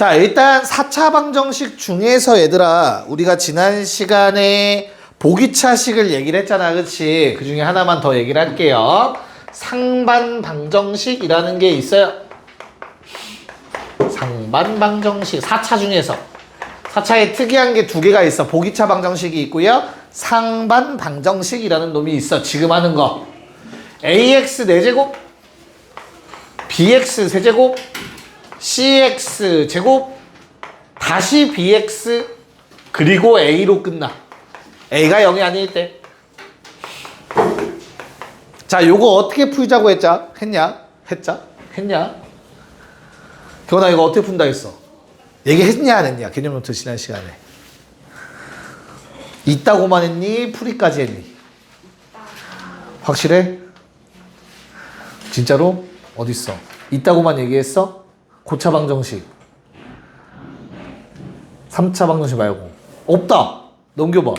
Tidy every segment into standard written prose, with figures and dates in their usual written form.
자, 일단 4차 방정식 중에서 얘들아, 우리가 지난 시간에 보기차식을 얘기를 했잖아. 그치? 그 중에 하나만 더 얘기를 할게요. 상반 방정식이라는 게 있어요. 상반 방정식. 4차 중에서. 4차에 특이한 게 두 개가 있어. 보기차 방정식이 있고요. 상반 방정식이라는 놈이 있어. 지금 하는 거. ax 4제곱, bx 세제곱, cx 제곱, 다시 bx, 그리고 a로 끝나. a가 0이 아닐 때. 자, 요거 어떻게 풀자고 했냐? 했냐? 교훈아, 이거 어떻게 푼다 했어? 얘기했냐 안 했냐? 개념 노트 지난 시간에. 있다고만 했니? 풀이까지 했니? 확실해? 진짜로? 어딨어? 있다고만 얘기했어? 고차 방정식. 3차 방정식 말고. 없다. 넘겨봐.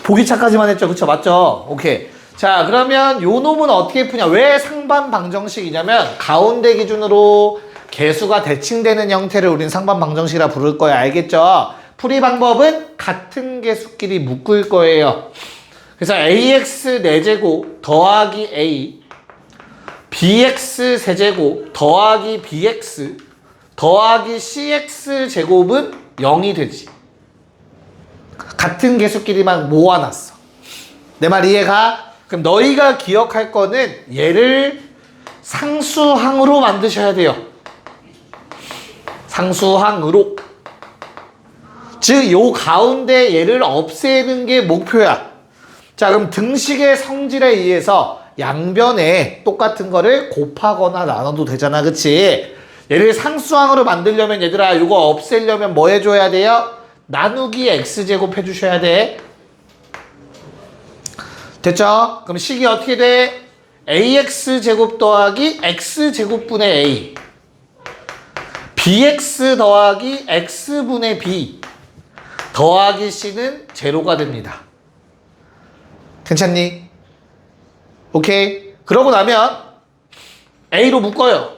보기차까지만 했죠. 그쵸? 맞죠? 오케이. 자, 그러면 요 놈은 어떻게 푸냐? 왜 상반 방정식이냐면 가운데 기준으로 개수가 대칭되는 형태를 우린 상반 방정식이라 부를 거야. 알겠죠? 풀이 방법은 같은 개수끼리 묶을 거예요. 그래서 ax 4제곱 더하기 a, bx 세제곱 더하기 bx 더하기 cx 제곱은 0이 되지. 같은 개수끼리만 모아놨어. 내 말 이해가? 그럼 너희가 기억할 거는 얘를 상수항으로 만드셔야 돼요. 상수항으로. 즉, 요 가운데 얘를 없애는 게 목표야. 자, 그럼 등식의 성질에 의해서 양변에 똑같은 거를 곱하거나 나눠도 되잖아. 그치? 얘를 상수항으로 만들려면 얘들아, 요거 없애려면 뭐 해줘야 돼요? 나누기 x제곱 해주셔야 돼. 됐죠? 그럼 식이 어떻게 돼? ax제곱 더하기 x제곱분의 a, bx 더하기 x분의 b 더하기 c는 제로가 됩니다. 괜찮니? 오케이. 그러고 나면 a로 묶어요.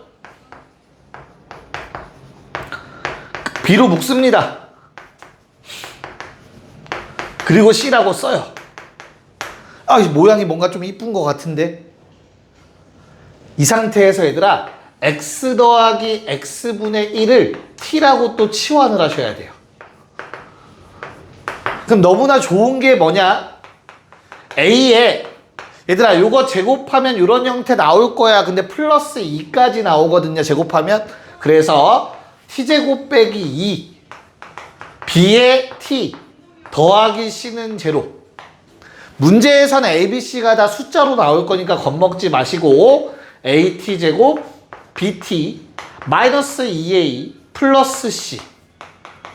b로 묶습니다. 그리고 c라고 써요. 아, 모양이 뭔가 좀 이쁜 것 같은데? 이 상태에서 얘들아, x 더하기 x분의 1을 t라고 또 치환을 하셔야 돼요. 그럼 너무나 좋은 게 뭐냐? a에 얘들아, 요거 제곱하면 이런 형태 나올 거야. 근데 플러스 2까지 나오거든요. 제곱하면. 그래서 t제곱 빼기 2, b의 t 더하기 c는 제로. 문제에서는 a, b, c가 다 숫자로 나올 거니까 겁먹지 마시고 at제곱 bt 마이너스 2a 플러스 c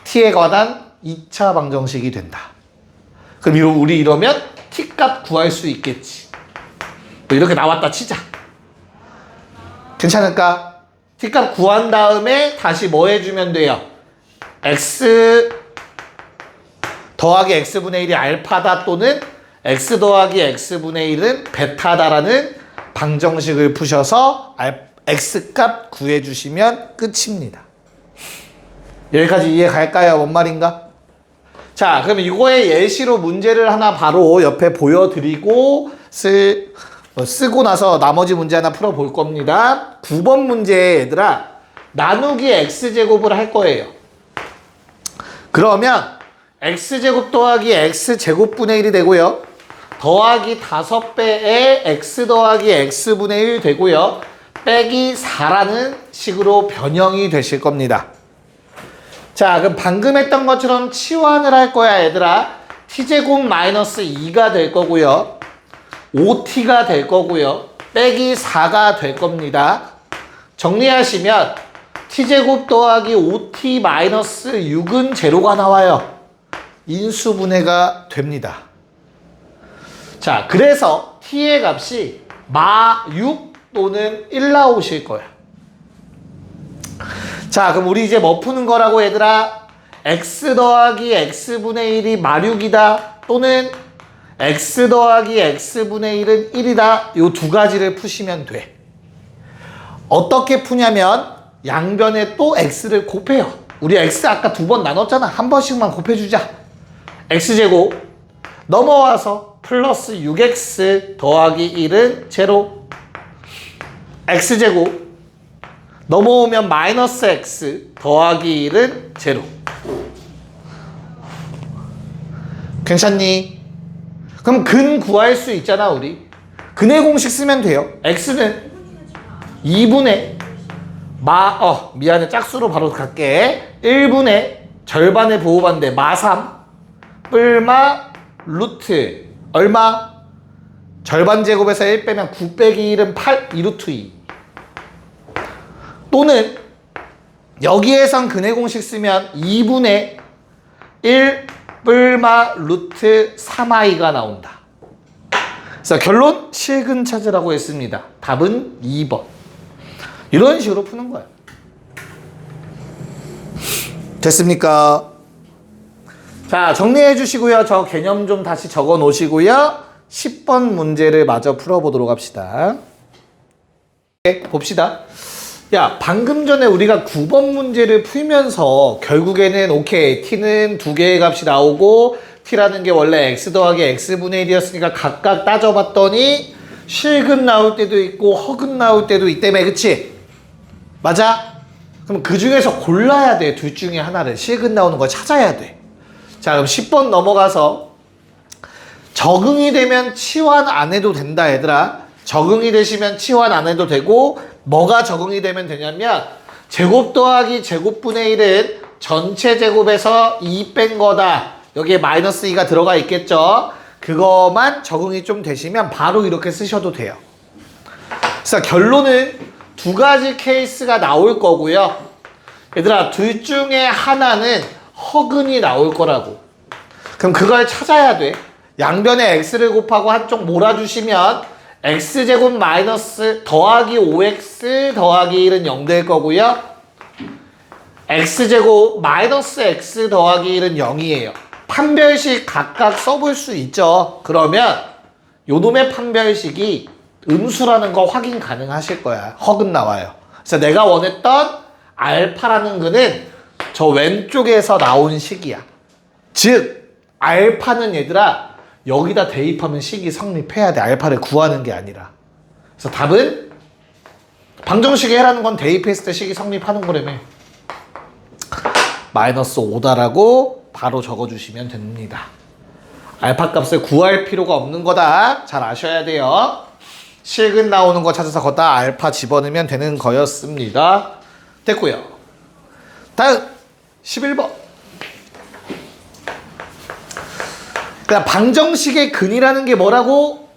t에 관한 2차 방정식이 된다. 그럼 우리 이러면 t 값 구할 수 있겠지. 뭐 이렇게 나왔다 치자. 괜찮을까? t 값 구한 다음에 다시 뭐 해주면 돼요? x 더하기 x분의 1이 알파다 또는 x 더하기 x분의 1은 베타다라는 방정식을 푸셔서 x값 구해주시면 끝입니다. 여기까지 이해 갈까요? 뭔 말인가? 자, 그럼 이거의 예시로 문제를 하나 바로 옆에 보여드리고 쓰고 나서 나머지 문제 하나 풀어볼 겁니다. 9번 문제 얘들아, 나누기 x제곱을 할 거예요. 그러면 x제곱 더하기 x제곱분의 1이 되고요. 더하기 5배의 x 더하기 x분의 1 되고요. 빼기 4라는 식으로 변형이 되실 겁니다. 자, 그럼 방금 했던 것처럼 치환을 할 거야, 얘들아. t제곱 마이너스 2가 될 거고요. 5t가 될 거고요. 빼기 4가 될 겁니다. 정리하시면 t제곱 더하기 5t 마이너스 6은 제로가 나와요. 인수분해가 됩니다. 자, 그래서 t의 값이 -6 또는 1 나오실 거야. 자, 그럼 우리 이제 뭐 푸는 거라고 얘들아? x 더하기 x분의 1이 -6이다 또는 x 더하기 x분의 1은 1이다. 요 두 가지를 푸시면 돼. 어떻게 푸냐면 양변에 또 x를 곱해요. 우리 x 아까 2번 나눴잖아. 한 번씩만 곱해주자. x제곱 넘어와서 플러스 6x 더하기 1은 제로. x제곱 넘어오면 마이너스 x 더하기 1은 제로. 괜찮니? 그럼 근 구할 수 있잖아 우리. 근의 공식 쓰면 돼요. x는 2분의 미안해 짝수로 바로 갈게. 1분의 절반의 부호반대 마3 뿔마 루트 얼마? 절반 제곱에서 1 빼면 9 빼기 1은 8 2루트 2. 또는 여기에선 근의 공식 쓰면 2분의 1 뿔마 루트 3i가 나온다. 그래서 결론 실근 찾으라고 했습니다. 답은 2번. 이런 식으로 푸는 거예요. 됐습니까? 자, 정리해 주시고요. 저 개념 좀 다시 적어 놓으시고요. 10번 문제를 마저 풀어보도록 합시다. 네, 봅시다. 야, 방금 전에 우리가 9번 문제를 풀면서 결국에는 오케이, t는 두 개의 값이 나오고 t라는 게 원래 x 더하기 x분의 1이었으니까 각각 따져봤더니 실근 나올 때도 있고 허근 나올 때도 있다며, 그치? 맞아? 그럼 그 중에서 골라야 돼. 둘 중에 하나를. 실근 나오는 걸 찾아야 돼. 자, 그럼 10번 넘어가서 적응이 되면 치환 안 해도 된다, 얘들아. 적응이 되시면 치환 안 해도 되고, 뭐가 적응이 되면 되냐면 제곱 더하기 제곱분의 1은 전체 제곱에서 2 뺀 거다. 여기에 마이너스 2가 들어가 있겠죠. 그거만 적응이 좀 되시면 바로 이렇게 쓰셔도 돼요. 그래서 결론은 두 가지 케이스가 나올 거고요. 얘들아, 둘 중에 하나는 허근이 나올 거라고. 그럼 그걸 찾아야 돼. 양변에 x를 곱하고 한쪽 몰아주시면 x제곱 마이너스 더하기 5x 더하기 1은 0 될 거고요. x제곱 마이너스 x 더하기 1은 0이에요. 판별식 각각 써볼 수 있죠. 그러면 요놈의 판별식이 음수라는 거 확인 가능하실 거야. 허근 나와요. 그래서 내가 원했던 알파라는 거는 저 왼쪽에서 나온 식이야. 즉 알파는 얘들아 여기다 대입하면 식이 성립해야 돼. 알파를 구하는 게 아니라. 그래서 답은 방정식에 해라는 건 대입했을 때 식이 성립하는 거라며. 마이너스 5다라고 바로 적어주시면 됩니다. 알파 값을 구할 필요가 없는 거다. 잘 아셔야 돼요. 실근 나오는 거 찾아서 거기다 알파 집어넣으면 되는 거였습니다. 됐고요. 다음 11번. 그냥 방정식의 근이라는 게 뭐라고?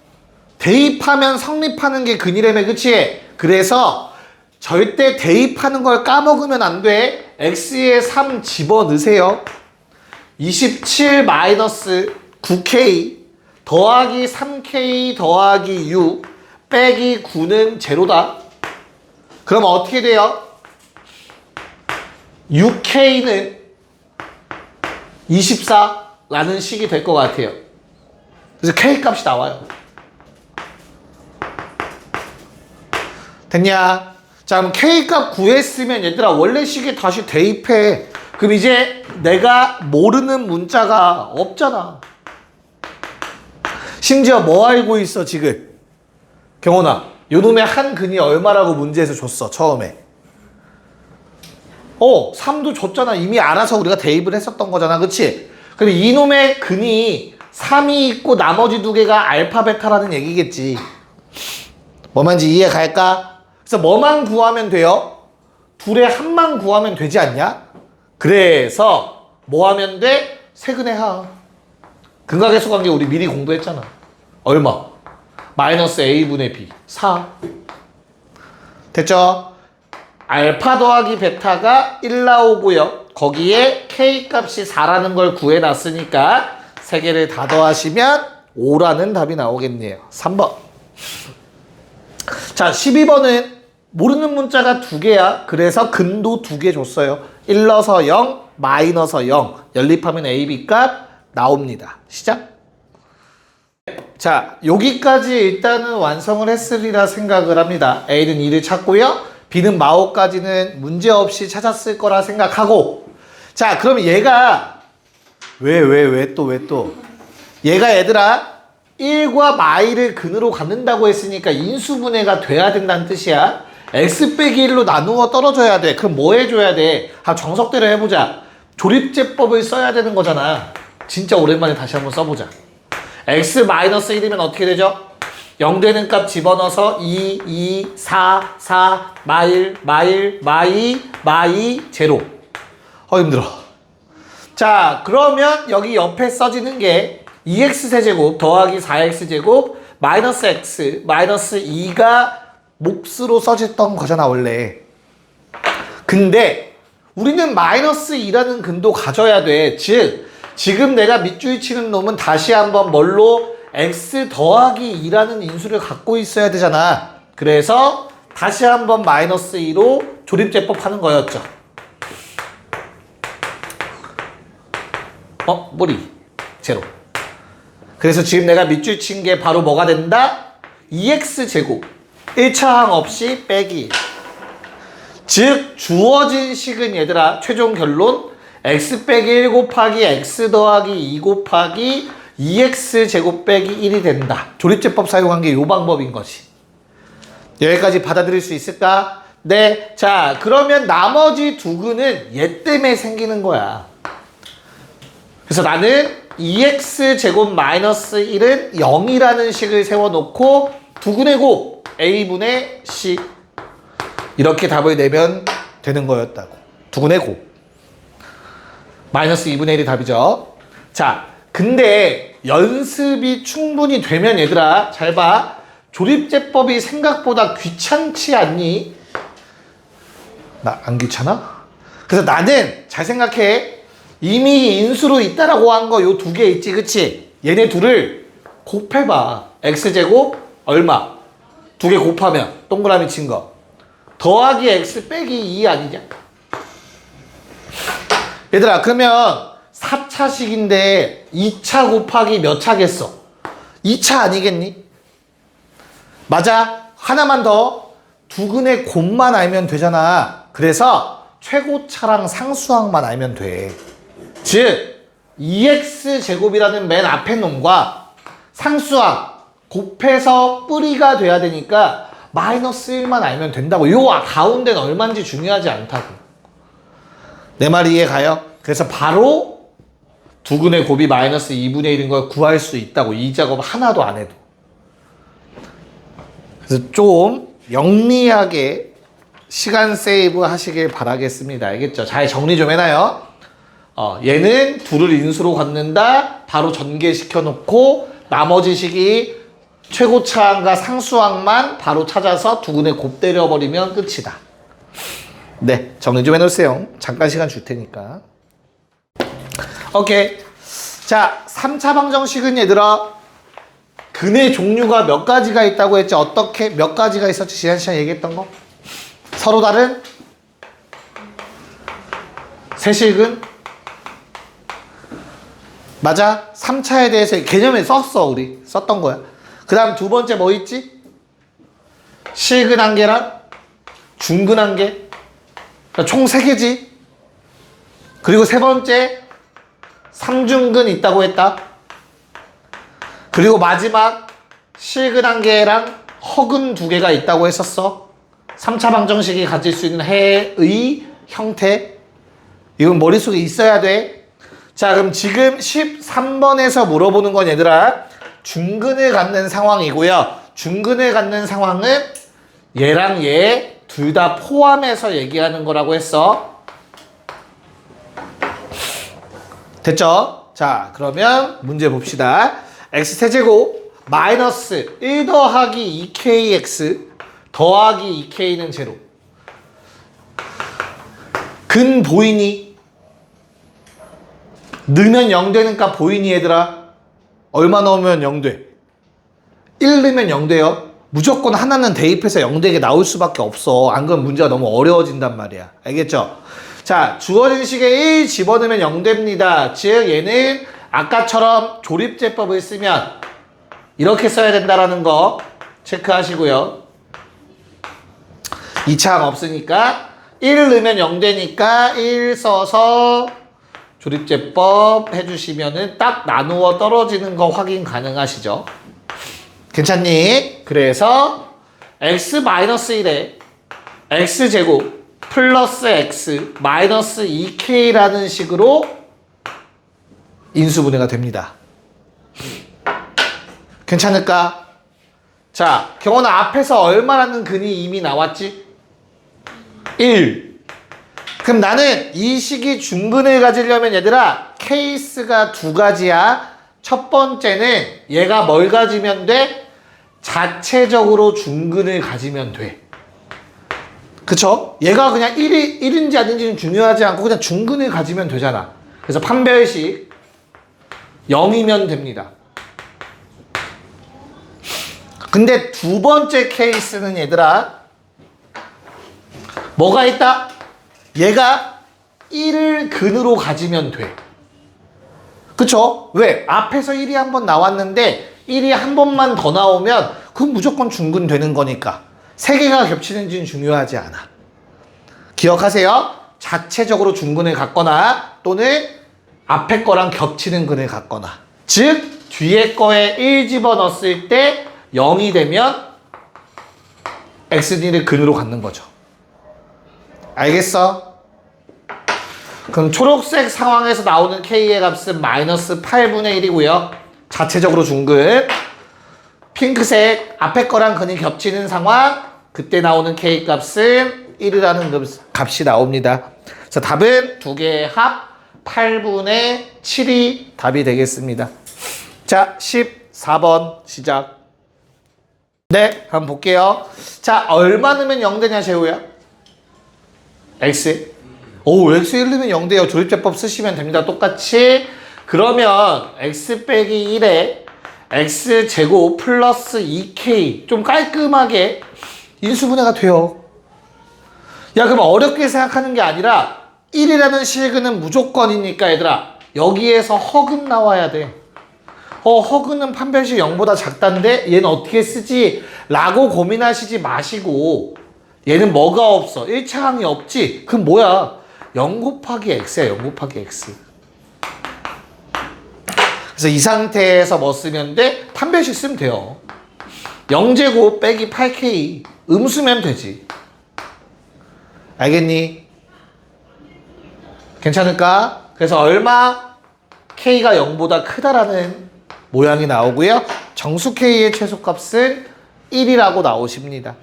대입하면 성립하는 게 근이라며, 그치? 그래서 절대 대입하는 걸 까먹으면 안 돼. x에 3 집어넣으세요. 27 마이너스 9k 더하기 3k 더하기 6 빼기 9는 제로다. 그럼 어떻게 돼요? 6k는 24라는 식이 될 것 같아요. 그래서 k 값이 나와요. 됐냐? 자, 그럼 k 값 구했으면 얘들아 원래 식에 다시 대입해. 그럼 이제 내가 모르는 문자가 없잖아. 심지어 뭐 알고 있어 지금? 경원아, 요놈의 한 근이 얼마라고 문제에서 줬어 처음에. 3도 줬잖아. 이미 알아서 우리가 대입을 했었던 거잖아, 그치? 그럼 이놈의 근이 3이 있고 나머지 두 개가 알파 베타라는 얘기겠지. 뭐 말인지 이해 갈까? 그래서 뭐만 구하면 돼요? 둘의 합만 구하면 되지 않냐? 그래서 뭐 하면 돼? 세근의 합. 근각의 관계 우리 미리 공부했잖아. 얼마? 마이너스 a분의 b 4. 됐죠? 알파 더하기 베타가 1 나오고요. 거기에 k 값이 4라는 걸 구해놨으니까 세 개를 다 더하시면 5라는 답이 나오겠네요. 3번. 자, 12번은 모르는 문자가 두 개야. 그래서 근도 두 개 줬어요. 1 넣어서 0, 마이너스 0. 연립하면 a, b 값 나옵니다. 시작. 자, 여기까지 일단은 완성을 했으리라 생각을 합니다. a는 2를 찾고요. B는 마오까지는 문제없이 찾았을 거라 생각하고 자 그럼 얘가 왜 또 얘가 얘들아 1과 마이를 근으로 갖는다고 했으니까 인수분해가 돼야 된다는 뜻이야. x 빼기 1로 나누어 떨어져야 돼. 그럼 뭐 해줘야 돼? 정석대로 해보자. 조립제법을 써야 되는 거잖아. 진짜 오랜만에 다시 한번 써보자. x-1이면 어떻게 되죠? 0 되는 값 집어넣어서 2, 4, 4, 마이, 제로. 힘들어. 자, 그러면 여기 옆에 써지는 게 2x세제곱 더하기 4x제곱 마이너스 x 마이너스 2가 몫으로 써졌던 거잖아, 원래. 근데 우리는 마이너스 2라는 근도 가져야 돼. 즉, 지금 내가 밑줄 치는 놈은 다시 한번 뭘로? x 더하기 2라는 인수를 갖고 있어야 되잖아. 그래서 다시 한번 마이너스 2로 조립제법 하는 거였죠. 머리 제로. 그래서 지금 내가 밑줄 친 게 바로 뭐가 된다? 2x제곱 1차 항 없이 빼기 1. 즉 주어진 식은 얘들아 최종 결론 x 빼기 1 곱하기 x 더하기 2 곱하기 2x제곱 빼기 1이 된다. 조립제법 사용한 게 이 방법인 거지. 여기까지 받아들일 수 있을까? 네. 자, 그러면 나머지 두 근은 얘 때문에 생기는 거야. 그래서 나는 2x제곱 마이너스 1은 0이라는 식을 세워놓고 두 근의 곱 a분의 c 이렇게 답을 내면 되는 거였다고. 두 근의 곱 마이너스 2분의 1이 답이죠. 자, 근데 연습이 충분히 되면 얘들아 잘 봐. 조립제법이 생각보다 귀찮지 않니? 나 안 귀찮아? 그래서 나는 잘 생각해. 이미 인수로 있다라고 한 거 요 두 개 있지, 그치? 얘네 둘을 곱해봐. x제곱 얼마? 두 개 곱하면 동그라미 친 거 더하기 x 빼기 2 아니냐? 얘들아 그러면 4차식인데 2차 곱하기 몇 차겠어? 2차 아니겠니? 맞아. 하나만 더. 두 근의 곱만 알면 되잖아. 그래서 최고차랑 상수항만 알면 돼. 즉 2x제곱이라는 맨 앞에 놈과 상수항 곱해서 뿌리가 돼야 되니까 마이너스 1만 알면 된다고. 요 가운데는 얼마인지 중요하지 않다고. 내 말 이해 가요? 그래서 바로 두 근의 곱이 마이너스 2분의 1인 걸 구할 수 있다고. 이 작업 하나도 안 해도. 그래서 좀 영리하게 시간 세이브 하시길 바라겠습니다. 알겠죠? 잘 정리 좀 해놔요. 얘는 둘을 인수로 갖는다. 바로 전개시켜 놓고 나머지 식이 최고차항과 상수항만 바로 찾아서 두 근의 곱 때려버리면 끝이다. 네, 정리 좀 해놓으세요. 잠깐 시간 줄 테니까. 오케이. 자, 3차 방정식은 얘들아 근의 종류가 몇 가지가 있다고 했죠? 어떻게 몇 가지가 있었지? 지난 시간에 얘기했던 거? 서로 다른 세식은 맞아. 3차에 대해서 개념에 썼어. 우리 썼던 거야. 그 다음 두 번째 뭐 있지? 실근 한 개랑 중근 한 개. 총 3개지. 그리고 세 번째 3중근 있다고 했다. 그리고 마지막 실근 한 개랑 허근 2개가 있다고 했었어. 3차 방정식이 가질 수 있는 해의 형태. 이건 머릿속에 있어야 돼. 자, 그럼 지금 13번에서 물어보는 건 얘들아 중근을 갖는 상황이고요. 중근을 갖는 상황은 얘랑 얘 둘 다 포함해서 얘기하는 거라고 했어. 됐죠? 자, 그러면 문제 봅시다. x세제곱 마이너스 1 더하기 2kx 더하기 2k는 제로. 근 보이니? 넣으면 0 되는 값 보이니 얘들아? 얼마 넣으면 0 돼? 1 넣으면 0 돼요. 무조건 하나는 대입해서 0 되게 나올 수밖에 없어. 안 그러면 문제가 너무 어려워진단 말이야. 알겠죠? 자, 주어진 식에 1 집어넣으면 0 됩니다. 즉 얘는 아까처럼 조립제법을 쓰면 이렇게 써야 된다라는 거 체크하시고요. 2차항 없으니까 1 넣으면 0 되니까 1 써서 조립제법 해주시면은 딱 나누어 떨어지는 거 확인 가능하시죠? 괜찮니? 그래서 x-1에 x제곱 플러스 x 마이너스 2k라는 식으로 인수분해가 됩니다. 괜찮을까? 자, 경원아 앞에서 얼마라는 근이 이미 나왔지? 1. 그럼 나는 이 식이 중근을 가지려면 얘들아 케이스가 두 가지야. 첫 번째는 얘가 뭘 가지면 돼? 자체적으로 중근을 가지면 돼. 그쵸? 얘가 그냥 1인지 아닌지는 중요하지 않고 그냥 중근을 가지면 되잖아. 그래서 판별식 0이면 됩니다. 근데 두 번째 케이스는 얘들아 뭐가 있다? 얘가 1을 근으로 가지면 돼. 그쵸? 왜? 앞에서 1이 한 번 나왔는데 1이 한 번만 더 나오면 그건 무조건 중근 되는 거니까 세 개가 겹치는지는 중요하지 않아. 기억하세요. 자체적으로 중근을 갖거나 또는 앞에 거랑 겹치는 근을 갖거나 즉 뒤에 거에 1 집어넣었을 때 0이 되면 xd를 근으로 갖는 거죠. 알겠어? 그럼 초록색 상황에서 나오는 k의 값은 마이너스 8분의 1이고요. 자체적으로 중근. 핑크색 앞에 거랑 근이 겹치는 상황. 그때 나오는 k 값은 1이라는 값이 나옵니다. 그래서 답은 두 개의 합 8분의 7이 답이 되겠습니다. 자, 14번 시작. 네, 한번 볼게요. 자, 얼마 넣으면 0 되냐, 재호야? x. 오, x 1 넣으면 0 돼요. 조립제법 쓰시면 됩니다. 똑같이. 그러면 x 빼기 1에 x제곱 플러스 2k. 좀 깔끔하게 인수분해가 돼요. 야, 그럼 어렵게 생각하는 게 아니라 1이라는 실근은 무조건이니까 얘들아 여기에서 허근 나와야 돼. 허근은 판별식 0보다 작다는데 얘는 어떻게 쓰지? 라고 고민하시지 마시고 얘는 뭐가 없어? 1차항이 없지? 그럼 뭐야? 0 곱하기 x야. 0 곱하기 x. 그래서 이 상태에서 뭐 쓰면 돼? 판별식 쓰면 돼요. 0제곱 빼기 8k 음수면 되지. 알겠니? 괜찮을까? 그래서 얼마? k가 0보다 크다라는 모양이 나오고요. 정수 k의 최소값은 1이라고 나오십니다.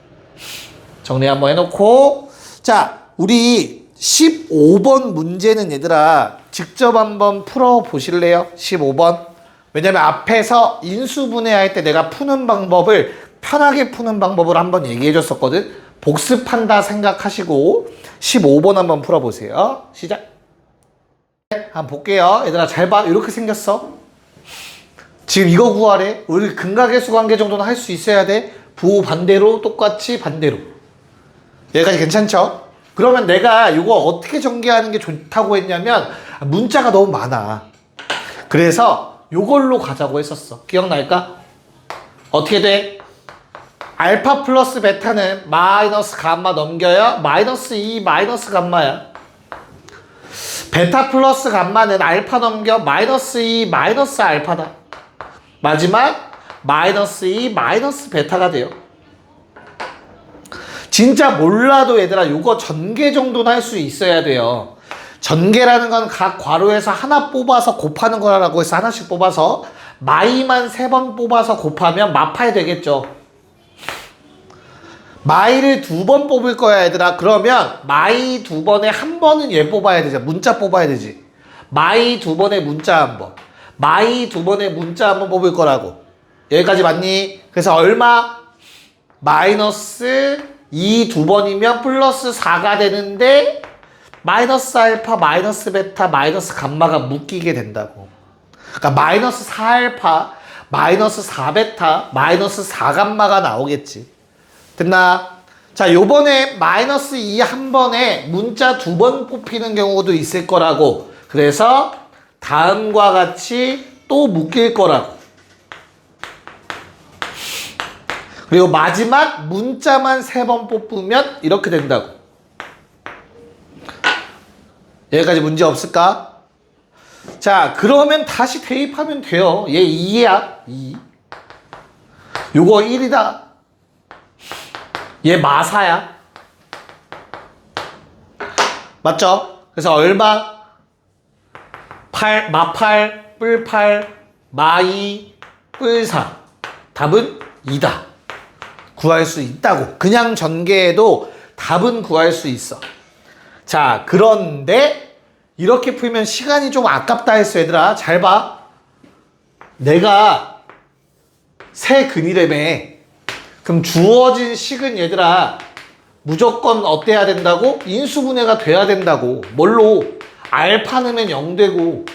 정리 한번 해놓고 자, 우리 15번 문제는 얘들아 직접 한번 풀어보실래요? 15번. 왜냐면 앞에서 인수분해할 때 내가 푸는 방법을 편하게 푸는 방법을 한번 얘기해줬었거든. 복습한다 생각하시고 15번 한번 풀어보세요. 시작. 한번 볼게요. 얘들아 잘 봐. 이렇게 생겼어. 지금 이거 구하래. 우리 근각의 수관계 정도는 할 수 있어야 돼. 부호 반대로 똑같이 반대로. 여기까지 괜찮죠? 그러면 내가 이거 어떻게 전개하는 게 좋다고 했냐면 문자가 너무 많아. 그래서 이걸로 가자고 했었어. 기억날까? 어떻게 돼? 알파 플러스 베타는 마이너스 감마 넘겨요. 마이너스 2 마이너스 감마야. 베타 플러스 감마는 알파 넘겨 마이너스 2 마이너스 알파다. 마지막 마이너스 2 마이너스 베타가 돼요. 진짜 몰라도 얘들아 요거 전개 정도는 할 수 있어야 돼요. 전개라는 건 각 괄호에서 하나 뽑아서 곱하는 거라고 해서 하나씩 뽑아서 마이만 3번 뽑아서 곱하면 마파이 되겠죠. 마이를 2번 뽑을 거야 얘들아. 그러면 마이 2번에 한 번은 얘 뽑아야 되지. 문자 뽑아야 되지. 마이 2번에 문자 한 번, 마이 2번에 문자 한 번 뽑을 거라고. 여기까지 맞니? 그래서 얼마? 마이너스 2 2번이면 플러스 4가 되는데 마이너스 알파 마이너스 베타 마이너스 감마가 묶이게 된다고. 그러니까 마이너스 4알파 마이너스 4베타 마이너스 4감마가 나오겠지. 됐나? 자, 요번에 마이너스 2 한 번에 문자 2번 뽑히는 경우도 있을 거라고. 그래서 다음과 같이 또 묶일 거라고. 그리고 마지막 문자만 3번 뽑으면 이렇게 된다고. 여기까지 문제 없을까? 자, 그러면 다시 대입하면 돼요. 얘 2야. 2. 요거 1이다. 얘 마사야. 맞죠? 그래서 얼마? 8, 마8, 뿔8, 마2, 뿔4. 답은 2다. 구할 수 있다고. 그냥 전개해도 답은 구할 수 있어. 자, 그런데 이렇게 풀면 시간이 좀 아깝다 했어, 얘들아. 잘 봐. 내가 세 근이라며. 그럼 주어진 식은 얘들아 무조건 어때야 된다고? 인수분해가 돼야 된다고. 뭘로? 알파 넣으면 0 되고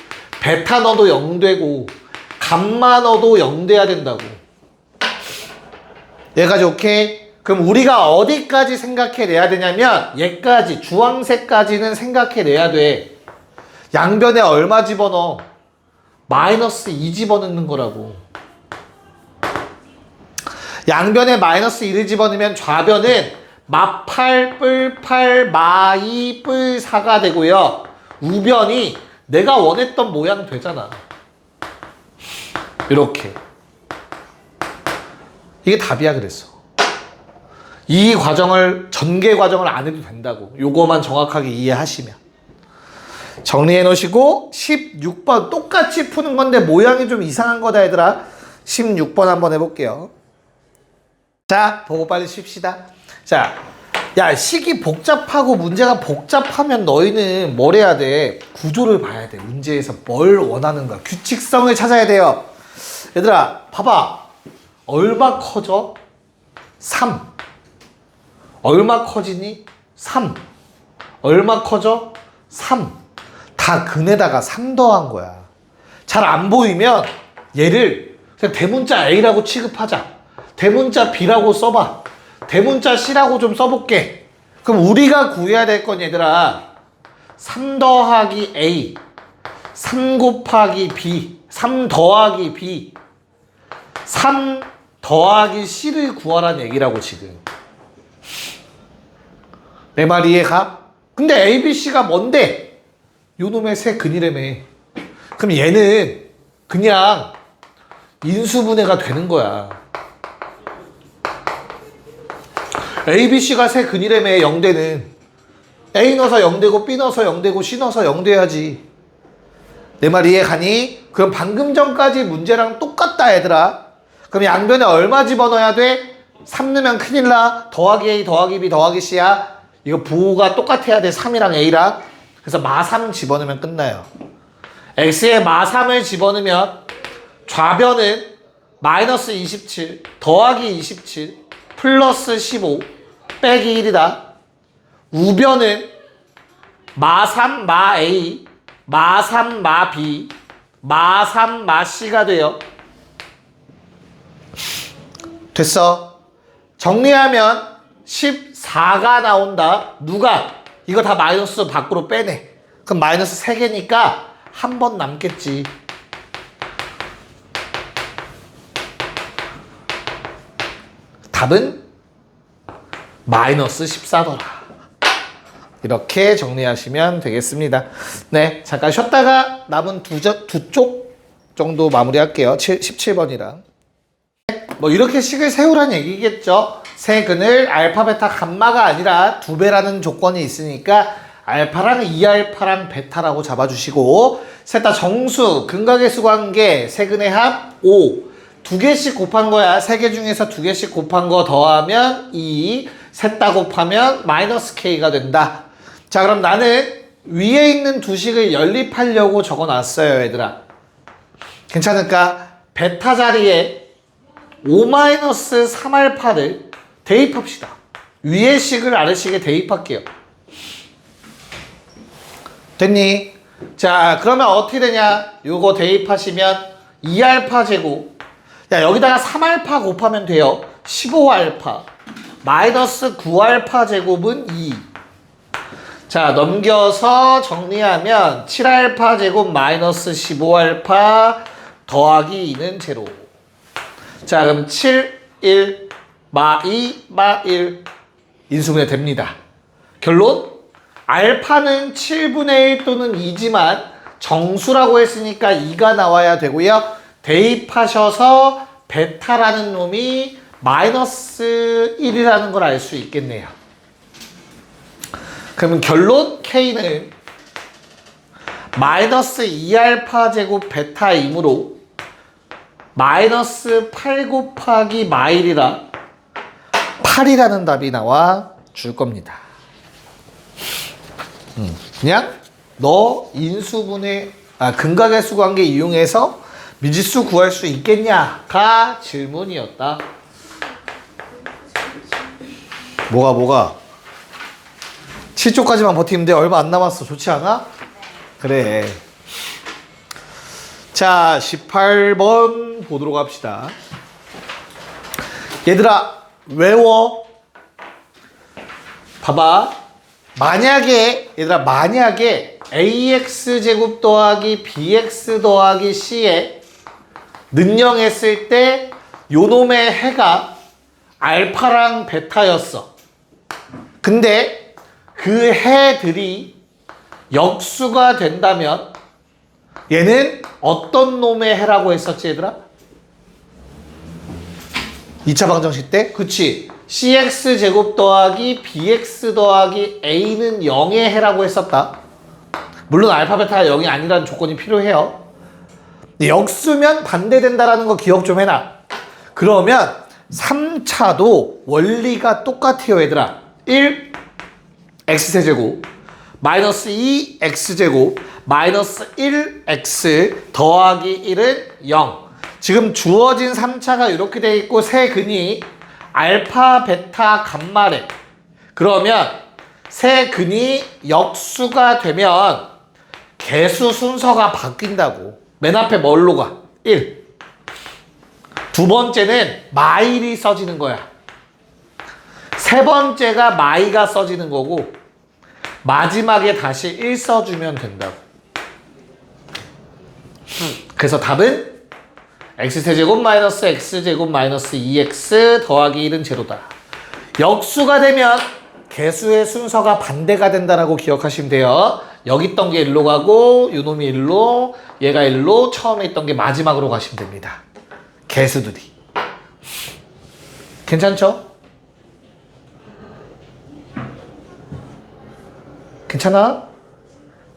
베타 넣어도 0 되고 감마 넣어도 0 돼야 된다고. 얘까지 오케이? 그럼 우리가 어디까지 생각해내야 되냐면 얘까지, 주황색까지는 생각해내야 돼. 양변에 얼마 집어넣어? 마이너스 2 집어넣는 거라고. 양변에 마이너스 1을 집어넣으면 좌변은 마8, 뿔8, 마2, 뿔4가 되고요. 우변이 내가 원했던 모양 되잖아. 이렇게. 이게 답이야 그랬어. 이 과정을, 전개 과정을 안 해도 된다고. 요거만 정확하게 이해하시면. 정리해 놓으시고 16번 똑같이 푸는 건데 모양이 좀 이상한 거다 얘들아. 16번 한번 해볼게요. 자, 보고 빨리 쉽시다. 자, 야, 식이 복잡하고 문제가 복잡하면 너희는 뭘 해야 돼? 구조를 봐야 돼. 문제에서 뭘 원하는가. 규칙성을 찾아야 돼요. 얘들아, 봐봐. 얼마 커져? 3. 얼마 커지니? 3. 얼마 커져? 3. 다 근에다가 3 더한 거야. 잘 안 보이면 얘를 그냥 대문자 A라고 취급하자. 대문자 B라고 써봐. 대문자 C라고 좀 써볼게. 그럼 우리가 구해야 될 건 얘들아 3 더하기 A 3 곱하기 B 3 더하기 B 3 더하기 C를 구하라는 얘기라고 지금. 내 말 이해가? 근데 A, B, C가 뭔데? 요놈의 세 근이라며. 그럼 얘는 그냥 인수분해가 되는 거야. A, B, C가 세 근이라며 0대는. A 넣어서 0 되고 B 넣어서 0 되고 C 넣어서 0 돼야지. 내 말 이해가니? 그럼 방금 전까지 문제랑 똑같다 얘들아. 그럼 양변에 얼마 집어넣어야 돼? 3 넣으면 큰일 나. 더하기 A 더하기 B 더하기 C야. 이거 부호가 똑같아야 돼. 3이랑 A랑. 그래서 마3 집어넣으면 끝나요. X에 마3을 집어넣으면 좌변은 마이너스 27 더하기 27 플러스 15 빼기 1이다. 우변은 마3 마-A 마3 마-B 마3 마-C가 돼요. 됐어. 정리하면 14가 나온다. 누가? 이거 다 마이너스 밖으로 빼내. 그럼 마이너스 3개니까 한 번 남겠지. 답은 마이너스 14더라. 이렇게 정리하시면 되겠습니다. 네, 잠깐 쉬었다가 남은 두 쪽 정도 마무리할게요. 17번이랑. 뭐 이렇게 식을 세우란 얘기겠죠. 세 근을 알파, 베타, 감마가 아니라 2배라는 조건이 있으니까 알파랑 2알파랑 베타라고 잡아주시고, 셋 다 정수, 근각의 관계, 세 근의 합 5. 2개씩 곱한 거야. 3개 중에서 2개씩 곱한 거 더하면 2, 셋 다 곱하면 마이너스 K가 된다. 자, 그럼 나는 위에 있는 두 식을 연립하려고 적어놨어요, 얘들아. 괜찮을까? 베타 자리에 5-3알파를 대입합시다. 위의 식을 아래식에 대입할게요. 됐니? 자, 그러면 어떻게 되냐? 요거 대입하시면 2알파 제곱. 야, 여기다가 3알파 곱하면 돼요. 15알파. 마이너스 9알파 제곱은 2. 자, 넘겨서 정리하면 7알파 제곱 마이너스 15알파 더하기 2는 제로. 자, 그럼 7, 1, 마 2, 마 1 인수분해 됩니다. 결론 알파는 7분의 1 또는 2지만 정수라고 했으니까 2가 나와야 되고요. 대입하셔서 베타라는 놈이 마이너스 1이라는 걸 알 수 있겠네요. 그러면 결론 K는 마이너스 2알파 제곱 베타이므로 마이너스 8 곱하기 마일이라 8이라는 답이 나와 줄 겁니다. 그냥 너 인수분해 근각의 수관계 이용해서 미지수 구할 수 있겠냐가 질문이었다. 뭐가 7초까지만 버티면 돼. 얼마 안 남았어. 좋지 않아? 그래. 자 18번 보도록 합시다. 얘들아 외워. 봐봐. 만약에 AX 제곱 더하기 BX 더하기 C에 능령했을 때 요놈의 해가 알파랑 베타였어. 근데 그 해들이 역수가 된다면 얘는 어떤 놈의 해라고 했었지 얘들아? 2차 방정식 때? 그치? CX제곱 더하기 BX 더하기 A는 0의 해라고 했었다. 물론 알파 베타가 0이 아니라는 조건이 필요해요. 역수면 반대된다라는 거 기억 좀 해놔. 그러면 3차도 원리가 똑같아요 얘들아. 1 X세제곱 마이너스 2 X제곱 마이너스 1X 더하기 1은 0. 지금 주어진 3차가 이렇게 돼 있고 세 근이 알파, 베타, 감마래. 그러면 세 근이 역수가 되면 개수 순서가 바뀐다고. 맨 앞에 뭘로 가? 1. 두 번째는 마일이 써지는 거야. 세 번째가 마이가 써지는 거고 마지막에 다시 1 써주면 된다고. 그래서 답은 X세제곱 마이너스 X제곱 마이너스 2X 더하기 1은 제로다. 역수가 되면 개수의 순서가 반대가 된다라고 기억하시면 돼요. 여기 있던 게 1로 가고 요놈이 1로 얘가 1로 처음에 있던 게 마지막으로 가시면 됩니다. 개수들이. 괜찮죠? 괜찮아?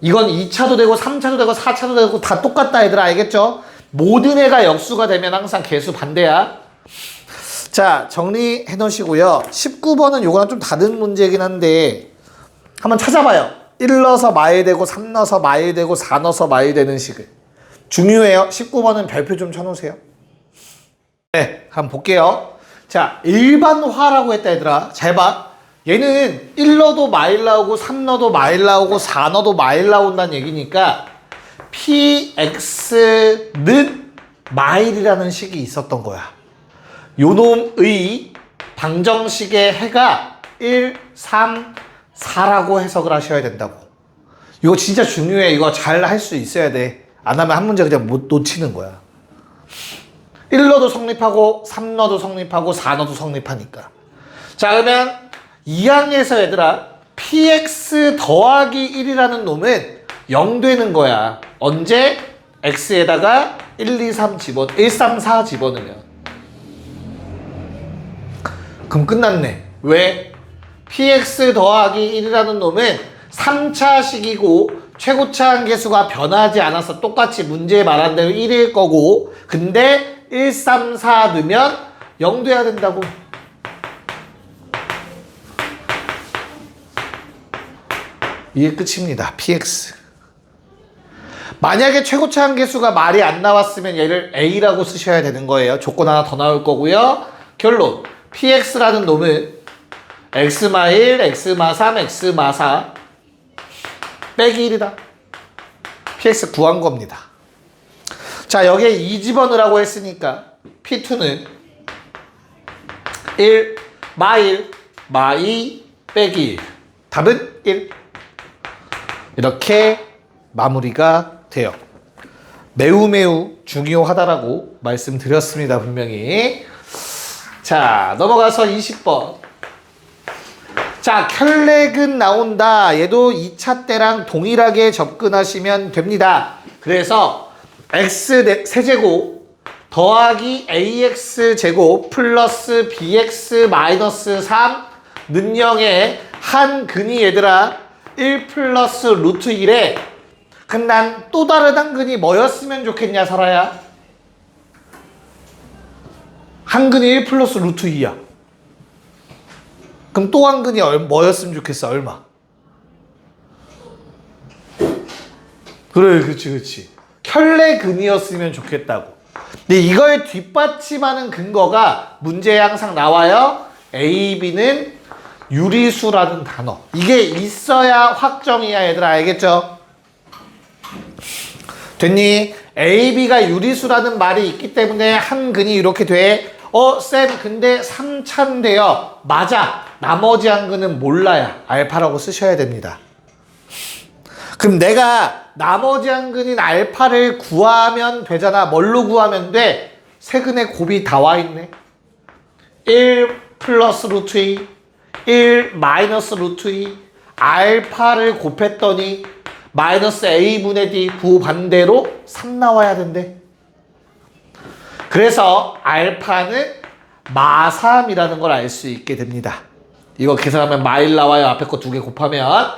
이건 2차도 되고 3차도 되고 4차도 되고 다 똑같다 얘들아. 알겠죠? 모든 애가 역수가 되면 항상 개수 반대야. 자 정리해 놓으시고요. 19번은 요거랑 좀 다른 문제이긴 한데 한번 찾아봐요. 1 넣어서 마일 되고 3 넣어서 마일 되고 4 넣어서 마일 되는 식을. 중요해요. 19번은 별표 좀 쳐놓으세요. 네, 한번 볼게요. 자 일반화라고 했다 얘들아. 잘 봐. 얘는 1 넣어도 마일 나오고 3 넣어도 마일 나오고 4 넣어도 마일 나온다는 얘기니까 PX는 마일이라는 식이 있었던 거야. 요놈의 방정식의 해가 1, 3, 4라고 해석을 하셔야 된다고. 이거 진짜 중요해. 이거 잘 할 수 있어야 돼. 안 하면 한 문제 그냥 못 놓치는 거야. 1 넣어도 성립하고 3 넣어도 성립하고 4 넣어도 성립하니까. 자 그러면 2항에서 얘들아 PX 더하기 1이라는 놈은 0 되는 거야. 언제? X에다가 1, 2, 3 1, 3, 4 집어넣으면. 그럼 끝났네. 왜? PX 더하기 1이라는 놈은 3차식이고 최고차 한계수가 변하지 않아서 똑같이 문제에 말한 대로 1일 거고 근데 1, 3, 4 넣으면 0 돼야 된다고. 이게 끝입니다. PX. 만약에 최고차 한계수가 말이 안 나왔으면 얘를 A라고 쓰셔야 되는 거예요. 조건 하나 더 나올 거고요. 결론. PX라는 놈은 X마 1, X마 3, X마 4 빼기 1이다. PX 구한 겁니다. 자 여기에 2 집어넣으라고 했으니까 P2는 1, 마 1, 마 2 빼기 1. 답은 1. 이렇게 마무리가 돼요. 매우 중요하다라고 말씀드렸습니다. 분명히. 자, 넘어가서 20번. 자, 켤레근 나온다. 얘도 2차 때랑 동일하게 접근하시면 됩니다. 그래서 x 세제곱 더하기 ax 제곱 플러스 bx 마이너스 3는 0의 한 근이 얘들아 1 플러스 루트 1에 그럼 난 또 다른 한 근이 뭐였으면 좋겠냐 설아야? 한 근이 1 플러스 루트 2야. 그럼 또 한 근이 뭐였으면 좋겠어? 얼마? 그래, 그치. 켤레근이었으면 좋겠다고. 근데 이걸 뒷받침하는 근거가 문제에 항상 나와요. A, B는 유리수라는 단어. 이게 있어야 확정이야, 얘들아. 알겠죠? 됐니? A, B가 유리수라는 말이 있기 때문에 한 근이 이렇게 돼. 쌤, 근데 3차인데요. 맞아. 나머지 한 근은 몰라야 알파라고 쓰셔야 됩니다. 그럼 내가 나머지 한 근인 알파를 구하면 되잖아. 뭘로 구하면 돼? 세 근의 곱이 다 와 있네. 1 플러스 루트 2, 1 마이너스 루트 2, 알파를 곱했더니 마이너스 a분의 d 부반대로 3 나와야 된대. 그래서 알파는 마3이라는 걸 알 수 있게 됩니다. 이거 계산하면 마일 나와요. 앞에 거 2개 곱하면.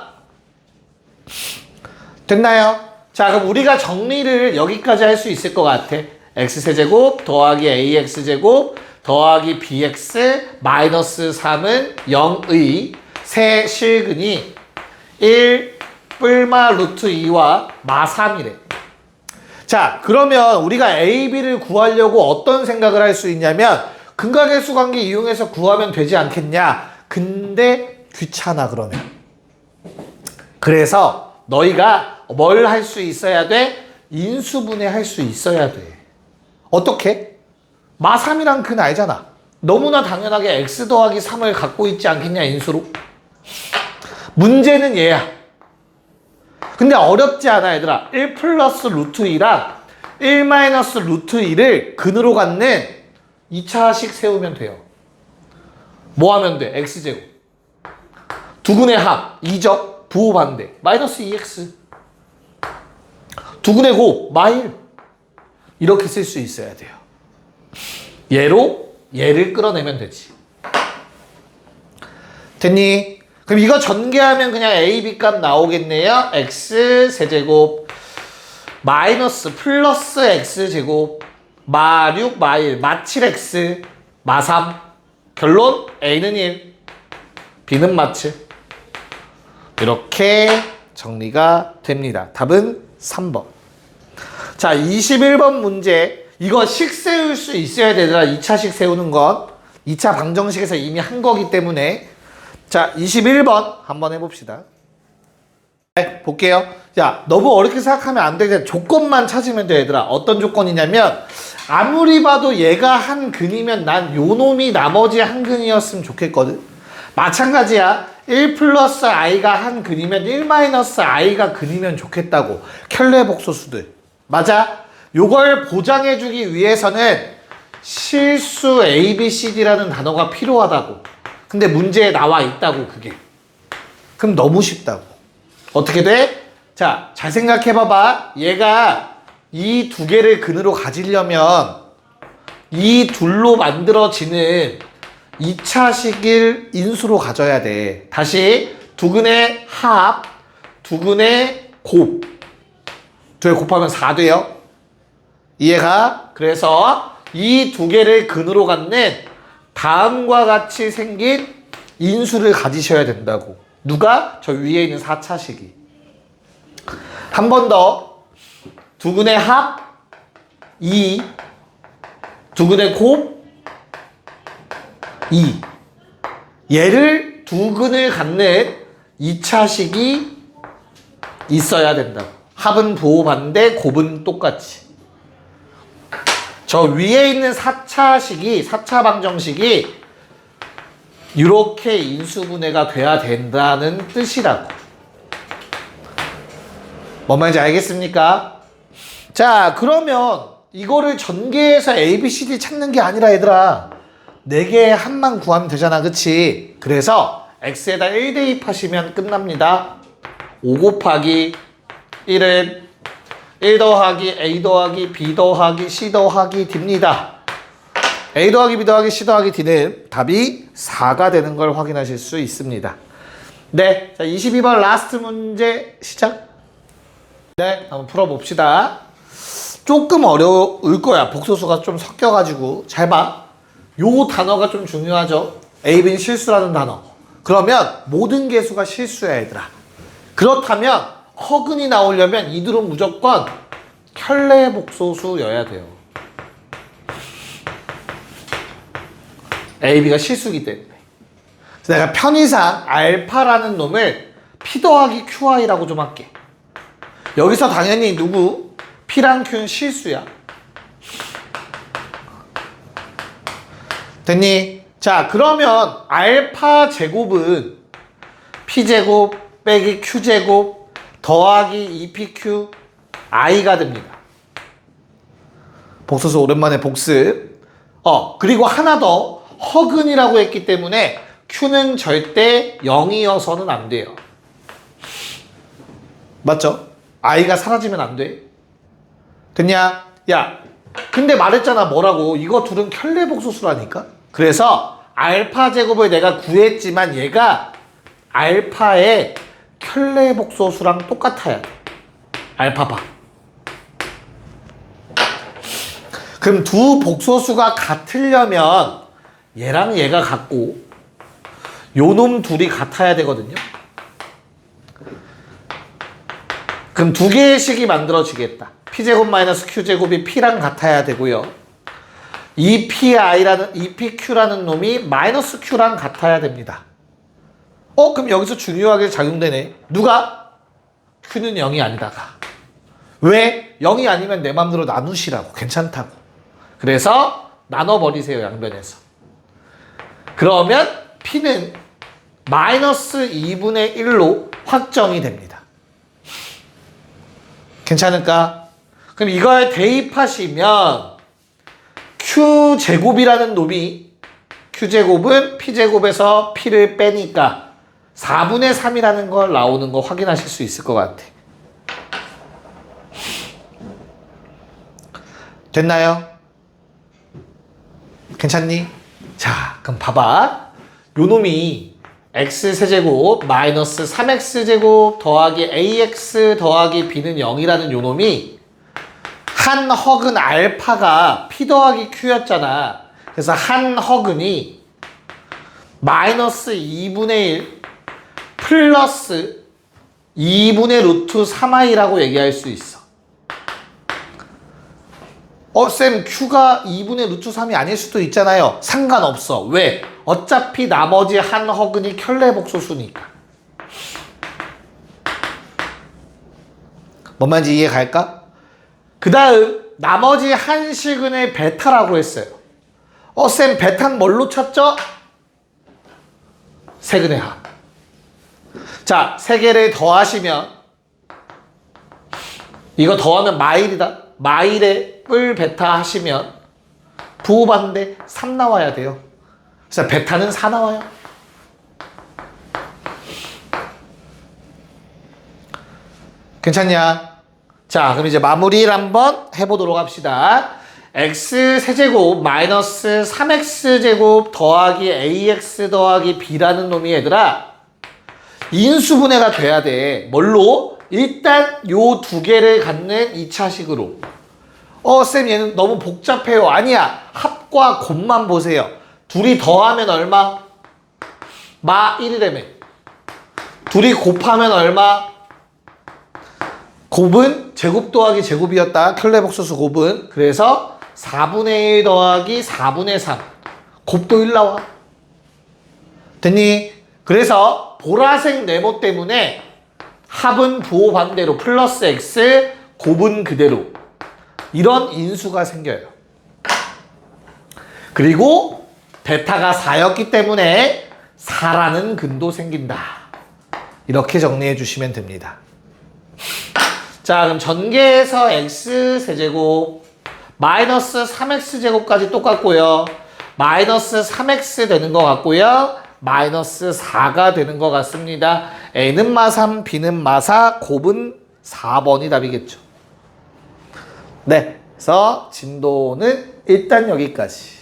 됐나요? 자, 그럼 우리가 정리를 여기까지 할 수 있을 것 같아. x세제곱 더하기 ax제곱 더하기 bx 마이너스 3은 0의 세 실근이 1 뿔마 루트 2와 마 3이래. 자, 그러면 우리가 a, b를 구하려고 어떤 생각을 할 수 있냐면 근각의 수관계 이용해서 구하면 되지 않겠냐. 근데 귀찮아 그러면. 그래서 너희가 뭘 할 수 있어야 돼? 인수분해 할 수 있어야 돼. 어떻게? 마 3이란 근 알잖아. 너무나 당연하게 x 더하기 3을 갖고 있지 않겠냐 인수로. 문제는 얘야. 근데 어렵지 않아 얘들아. 1 플러스 루트 2랑 1 마이너스 루트 2를 근으로 갖는 2차식 세우면 돼요. 뭐 하면 돼? x제곱 두 근의 합 2적 부호 반대 마이너스 2x 두 근의 곱 마일 이렇게 쓸 수 있어야 돼요. 얘로 얘를 끌어내면 되지. 됐니? 그럼 이거 전개하면 그냥 a, b 값 나오겠네요. x 세제곱 마이너스 플러스 x 제곱 마 6, 마 1, 마 7x 마 3 결론 a는 1 b는 마 7 이렇게 정리가 됩니다. 답은 3번. 자, 21번 문제. 이거 식 세울 수 있어야 되더라. 2차식 세우는 건 2차 방정식에서 이미 한 거기 때문에. 자, 21번 한번 해봅시다. 네, 볼게요. 자, 너무 어렵게 생각하면 안 돼. 그냥 조건만 찾으면 돼, 얘들아. 어떤 조건이냐면 아무리 봐도 얘가 한 근이면 난 요 놈이 나머지 한 근이었으면 좋겠거든. 마찬가지야. 1 플러스 i가 한 근이면 1 마이너스 i가 근이면 좋겠다고. 켤레 복소수들. 맞아? 요걸 보장해주기 위해서는 실수 A, B, C, D라는 단어가 필요하다고. 근데 문제에 나와 있다고 그게. 그럼 너무 쉽다고. 어떻게 돼? 자, 잘 생각해봐봐. 얘가 이 두 개를 근으로 가지려면 이 둘로 만들어지는 2차식을 인수로 가져야 돼. 다시 두 근의 합, 두 근의 곱. 두 개 곱하면 4 돼요. 이해가? 그래서 이 두 개를 근으로 갖는 다음과 같이 생긴 인수를 가지셔야 된다고. 누가? 저 위에 있는 4차식이. 한 번 더. 두 근의 합 2, 두 근의 곱 2. 얘를 두 근을 갖는 2차식이 있어야 된다고. 합은 부호 반대, 곱은 똑같이. 저 위에 있는 4차식이, 4차 방정식이 이렇게 인수분해가 돼야 된다는 뜻이라고. 뭔 말인지 알겠습니까? 자, 그러면 이거를 전개해서 A, B, C, D 찾는 게 아니라 얘들아 4개의 합만 구하면 되잖아. 그치? 그래서 x에다 1 대입하시면 끝납니다. 5 곱하기 1은 1 더하기 a 더하기 b 더하기 c 더하기 d입니다. a 더하기 b 더하기 c 더하기 d는 답이 4가 되는 걸 확인하실 수 있습니다. 네, 자 22번 라스트 문제 시작. 네, 한번 풀어봅시다. 조금 어려울 거야. 복소수가 좀 섞여가지고 잘 봐. 요 단어가 좀 중요하죠. A, B는 실수라는 단어. 그러면 모든 개수가 실수야 얘들아. 그렇다면 허근이 나오려면 이들은 무조건 켤레 복소수여야 돼요. A, B가 실수기 때문에. 그래서 내가 편의상 알파라는 놈을 P 더하기 QI라고 좀 할게. 여기서 당연히 누구? P랑 Q는 실수야. 됐니? 자, 그러면 알파 제곱은 P제곱 빼기 Q제곱 더하기 2PQ I가 됩니다. 복소수 오랜만에 복습. 그리고 하나 더 허근이라고 했기 때문에 Q는 절대 0이어서는 안 돼요. 맞죠? I가 사라지면 안 돼. 됐냐? 야, 근데 말했잖아. 뭐라고? 이거 둘은 켤레 복소수라니까? 그래서 알파 제곱을 내가 구했지만 얘가 알파의 켤레 복소수랑 똑같아야 돼. 알파 봐. 그럼 두 복소수가 같으려면 얘랑 얘가 같고 요 놈 둘이 같아야 되거든요. 그럼 두 개의 식이 만들어지겠다. P제곱 마이너스 Q제곱이 P랑 같아야 되고요. 2PQ라는 놈이 마이너스 Q랑 같아야 됩니다. 그럼 여기서 중요하게 작용되네. 누가? Q는 0이 아니다가. 왜? 0이 아니면 내 맘대로 나누시라고. 괜찮다고. 그래서 나눠버리세요. 양변에서. 그러면 P는 마이너스 2분의 1로 확정이 됩니다. 괜찮을까? 그럼 이걸 대입하시면 Q제곱이라는 놈이 Q제곱은 P제곱에서 P를 빼니까 4분의 3이라는 걸 나오는 거 확인하실 수 있을 것 같아. 됐나요? 괜찮니? 자, 그럼 봐봐. 요 놈이 x세제곱 마이너스 3x제곱 더하기 ax 더하기 b는 0이라는 요 놈이 한 허근 알파가 p 더하기 q였잖아. 그래서 한 허근이 마이너스 2분의 1 플러스 2분의 루트 3i라고 얘기할 수 있어. 쌤, Q가 2분의 루트 3이 아닐 수도 있잖아요. 상관없어. 왜? 어차피 나머지 한 허근이 켤레 복소수니까. 뭔 말인지 이해 갈까? 그 다음 나머지 한 식은을 베타라고 했어요. 쌤, 베타는 뭘로 쳤죠? 세근의 합. 자, 세 개를 더하시면 이거 더하면 마일이다. 마일에 뿔 베타 하시면 부호받는데 3 나와야 돼요. 그래서 베타는 4 나와요. 괜찮냐? 자, 그럼 이제 마무리를 한번 해보도록 합시다. x세제곱 마이너스 3x제곱 더하기 ax 더하기 b라는 놈이 얘들아 인수분해가 돼야 돼. 뭘로? 일단 요 두 개를 갖는 2차식으로. 쌤, 얘는 너무 복잡해요. 아니야. 합과 곱만 보세요. 둘이 더하면 얼마? 마 1이라며. 둘이 곱하면 얼마? 곱은 제곱 더하기 제곱이었다. 켤레 복소수 곱은. 그래서 4분의 1 더하기 4분의 3. 곱도 1 나와. 됐니? 그래서 보라색 네모 때문에 합은 부호 반대로 플러스 x, 곱은 그대로. 이런 인수가 생겨요. 그리고 베타가 4였기 때문에 4라는 근도 생긴다. 이렇게 정리해 주시면 됩니다. 자, 그럼 전개에서 x세제곱 마이너스 3x제곱까지 똑같고요. 마이너스 3x 되는 것 같고요. 마이너스 4가 되는 것 같습니다. A는 마3, B는 마4, 곱은 4번이 답이겠죠. 네, 그래서 진도는 일단 여기까지.